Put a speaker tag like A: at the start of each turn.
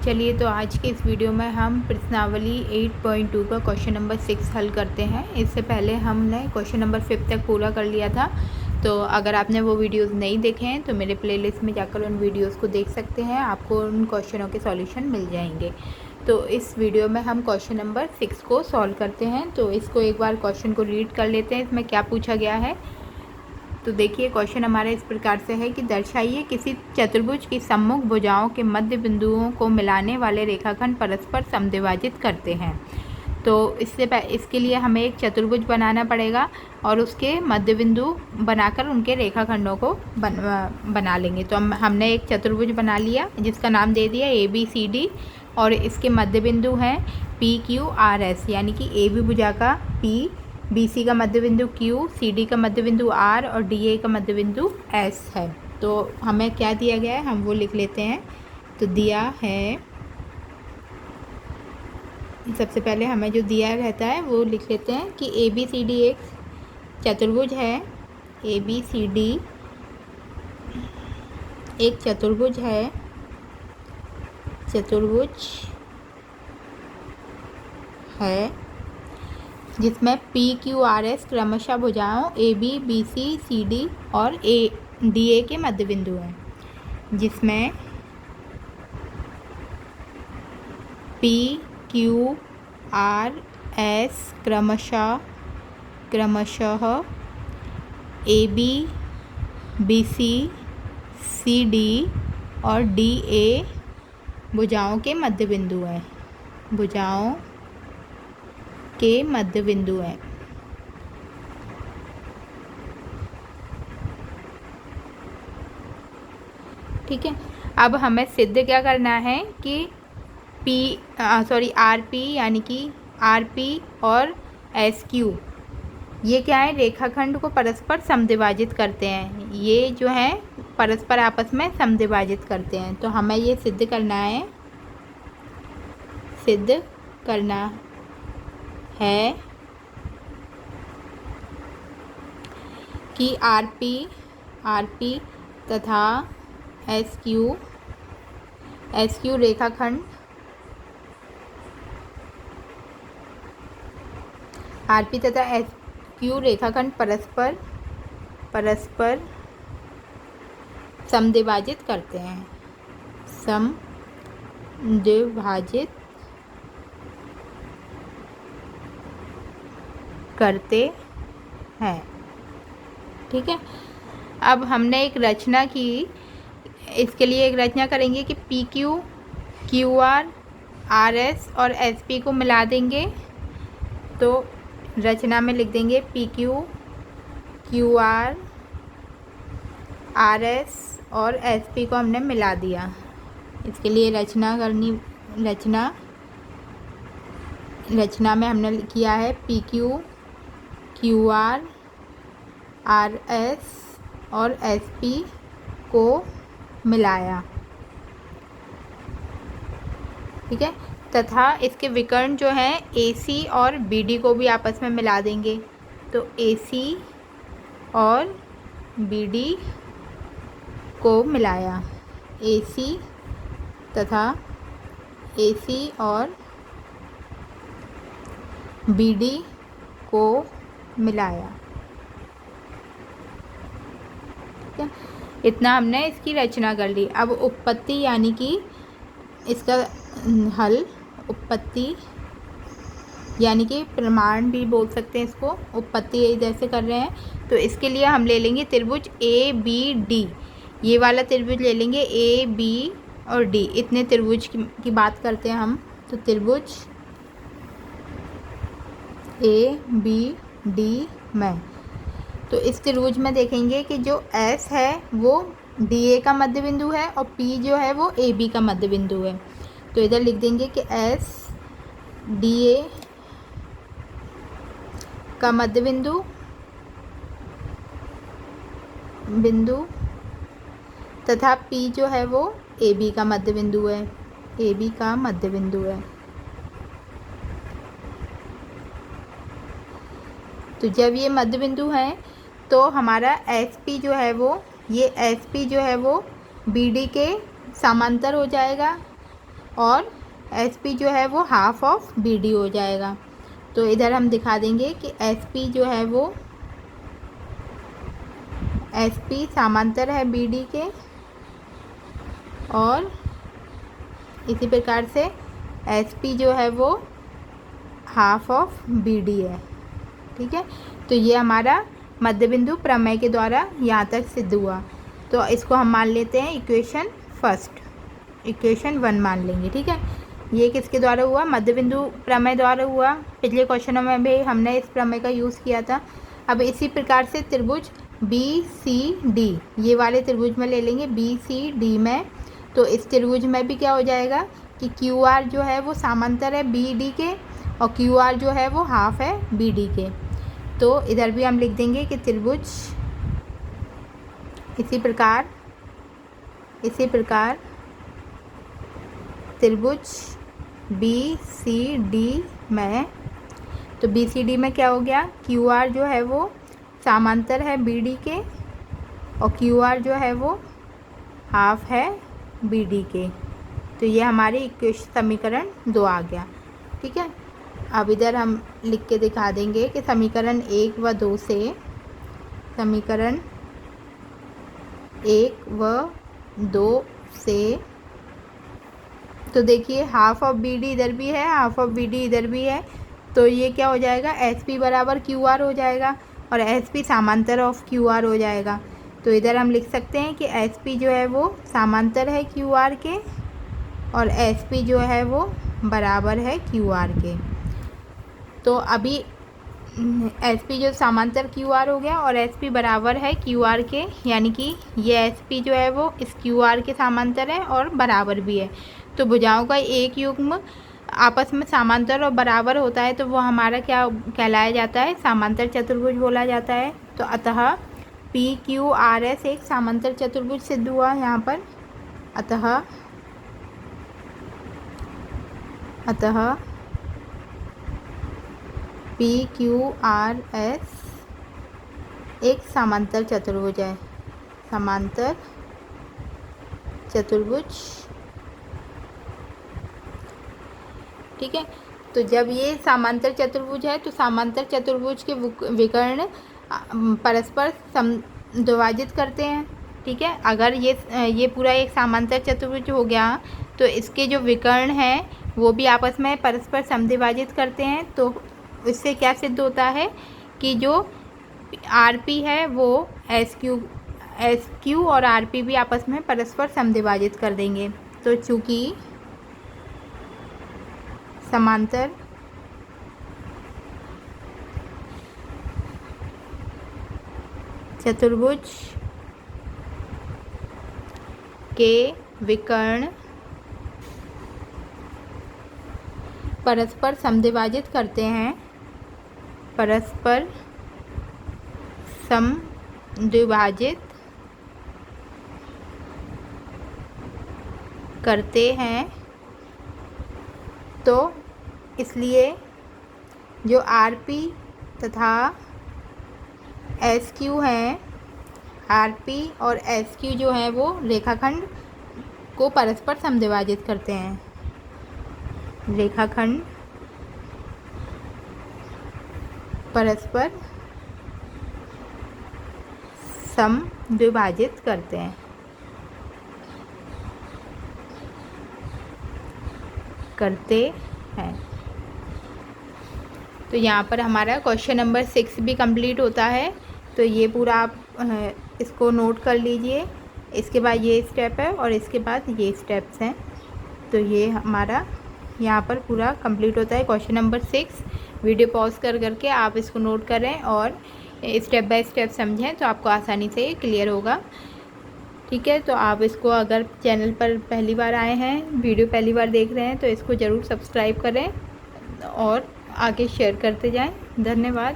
A: चलिए, तो आज के इस वीडियो में हम प्रश्नावली 8.2 का क्वेश्चन नंबर 6 हल करते हैं। इससे पहले हमने क्वेश्चन नंबर 5 तक पूरा कर लिया था। तो अगर आपने वो वीडियोस नहीं देखे हैं तो मेरे प्लेलिस्ट में जाकर उन वीडियोस को देख सकते हैं, आपको उन क्वेश्चनों के सॉल्यूशन मिल जाएंगे। तो इस वीडियो में हम क्वेश्चन नंबर 6 को सॉल्व करते हैं। तो इसको एक बार क्वेश्चन को रीड कर लेते हैं, इसमें क्या पूछा गया है। तो देखिए, क्वेश्चन हमारा इस प्रकार से है कि दर्शाइए किसी चतुर्भुज की सम्मुख भुजाओं के मध्य बिंदुओं को मिलाने वाले रेखाखंड परस्पर समद्विभाजित करते हैं। तो इसके लिए हमें एक चतुर्भुज बनाना पड़ेगा और उसके मध्य बिंदु बनाकर उनके रेखाखंडों को बना लेंगे। तो हमने एक चतुर्भुज बना लिया जिसका नाम दे दिया ABCD और इसके मध्य बिंदु हैं PQRS, यानी कि AB भुजा का P, BC का मध्य बिंदु Q, CD का मध्य बिंदु R और DA का मध्य बिंदु S है। तो हमें क्या दिया गया है हम वो लिख लेते हैं। तो दिया है, सबसे पहले हमें जो दिया रहता है वो लिख लेते हैं कि ABCD एक चतुर्भुज है। ABCD एक चतुर्भुज है, जिसमें PQRS क्रमशः भुजाओं AB, BC, CD और DA के मध्य बिंदु हैं। जिसमें PQRS क्रमशः AB, BC, CD और DA भुजाओं के मध्य बिंदु हैं। ठीक है। अब हमें सिद्ध क्या करना है कि RP यानी कि RP और SQ ये क्या है, रेखाखंड को परस्पर समद्विभाजित करते हैं। ये जो है परस्पर आपस में समद्विभाजित करते हैं। तो हमें ये सिद्ध करना है कि RP तथा SQ रेखाखंड RP तथा SQ रेखाखंड परस्पर समद्विभाजित करते हैं। ठीक है। अब हमने एक रचना की, इसके लिए एक रचना करेंगे कि PQ, QR, RS और SP को मिला देंगे। तो रचना में लिख देंगे PQ, QR, RS और SP को हमने मिला दिया। इसके लिए रचना में हमने किया है PQ, QR, RS और SP को मिलाया। ठीक है। तथा इसके विकर्ण जो हैं AC और BD को भी आपस में मिला देंगे। तो AC और BD को मिलाया, AC और BD को मिलाया। ठीक है, इतना हमने इसकी रचना कर ली। अब उपपत्ति यानी कि इसका हल, उपपत्ति यानी कि प्रमाण भी बोल सकते हैं इसको। उपपत्ति जैसे कर रहे हैं तो इसके लिए हम ले लेंगे त्रिभुज ABD। ये वाला त्रिभुज ले लेंगे AB और D, इतने त्रिभुज की बात करते हैं हम। तो त्रिभुज ABD में, तो इस त्रिभुज में देखेंगे कि जो S है वो DA का मध्य बिंदु है और P जो है वो AB का मध्य बिंदु है। तो इधर लिख देंगे कि S DA का मध्य बिंदु तथा P जो है वो AB का मध्य बिंदु है। तो जब ये मध्य बिंदु है तो हमारा SP जो है वो, ये SP जो है वो BD के समांतर हो जाएगा। और SP जो है वो हाफ ऑफ BD हो जाएगा। तो इधर हम दिखा देंगे कि SP जो है वो SP समांतर है BD के, और इसी प्रकार से SP जो है वो हाफ ऑफ BD है। ठीक है, तो ये हमारा मध्य बिंदु प्रमेय के द्वारा यहाँ तक सिद्ध हुआ। तो इसको हम मान लेते हैं इक्वेशन फर्स्ट, इक्वेशन 1 मान लेंगे। ठीक है, ये किसके द्वारा हुआ? मध्य बिंदु प्रमेय द्वारा हुआ। पिछले क्वेश्चनों में भी हमने इस प्रमेय का यूज़ किया था। अब इसी प्रकार से त्रिभुज BCD, ये वाले त्रिभुज में ले लेंगे BCD में। तो इस त्रिभुज में भी क्या हो जाएगा कि QR जो है वो समांतर है BD के, और QR जो है वो हाफ है BD के। तो इधर भी हम लिख देंगे कि त्रिभुज इसी प्रकार त्रिभुज BCD में, तो BCD में क्या हो गया, QR जो है वो समांतर है BD के, और QR जो है वो हाफ है BD के। तो ये हमारी इक्वेशन समीकरण 2 आ गया। ठीक है, अब इधर हम लिख के दिखा देंगे कि समीकरण 1 व 2 से, समीकरण 1 व 2 से, तो देखिए हाफ ऑफ BD इधर भी है, हाफ ऑफ BD इधर भी है। तो ये क्या हो जाएगा, SP बराबर QR हो जाएगा, और SP समांतर ऑफ QR हो जाएगा। तो इधर हम लिख सकते हैं कि SP जो है वो समांतर है QR के, और SP जो है वो बराबर है QR के। तो अभी SP जो समांतर QR हो गया, और SP बराबर है QR के, यानी कि ये SP जो है वो इस QR के समांतर है और बराबर भी है। तो भुजाओं का एक युग्म आपस में समांतर और बराबर होता है, तो वो हमारा क्या कहलाया जाता है, समांतर चतुर्भुज बोला जाता है। तो अतः PQRS एक समांतर चतुर्भुज सिद्ध हुआ यहाँ पर। अतः PQRS एक समांतर चतुर्भुज है, समांतर चतुर्भुज। ठीक है, तो जब ये समांतर चतुर्भुज है तो समांतर चतुर्भुज के विकर्ण परस्पर समद्विभाजित करते हैं। ठीक है, अगर ये पूरा एक समांतर चतुर्भुज हो गया तो इसके जो विकर्ण हैं वो भी आपस में परस्पर समद्विभाजित करते हैं। तो इससे क्या सिद्ध होता है कि जो RP है वो SQ और RP भी आपस में परस्पर समद्विभाजित कर देंगे। तो चूँकि समांतर चतुर्भुज के विकर्ण परस्पर समद्विभाजित करते हैं, परस्पर समद्विभाजित करते हैं, तो इसलिए जो RP तथा SQ हैं, RP और SQ जो है वो रेखाखंड को परस्पर समद्विभाजित करते हैं, रेखाखंड परस्पर समद्विभाजित करते हैं। तो यहाँ पर हमारा क्वेश्चन नंबर 6 भी कंप्लीट होता है। तो ये पूरा आप इसको नोट कर लीजिए। इसके बाद ये स्टेप है और इसके बाद ये स्टेप्स हैं। तो ये हमारा यहाँ पर पूरा कंप्लीट होता है क्वेश्चन नंबर 6। वीडियो पॉज करके आप इसको नोट करें और स्टेप बाय स्टेप समझें, तो आपको आसानी से क्लियर होगा। ठीक है, तो आप इसको अगर चैनल पर पहली बार आए हैं, वीडियो पहली बार देख रहे हैं, तो इसको ज़रूर सब्सक्राइब करें और आगे शेयर करते जाएं। धन्यवाद।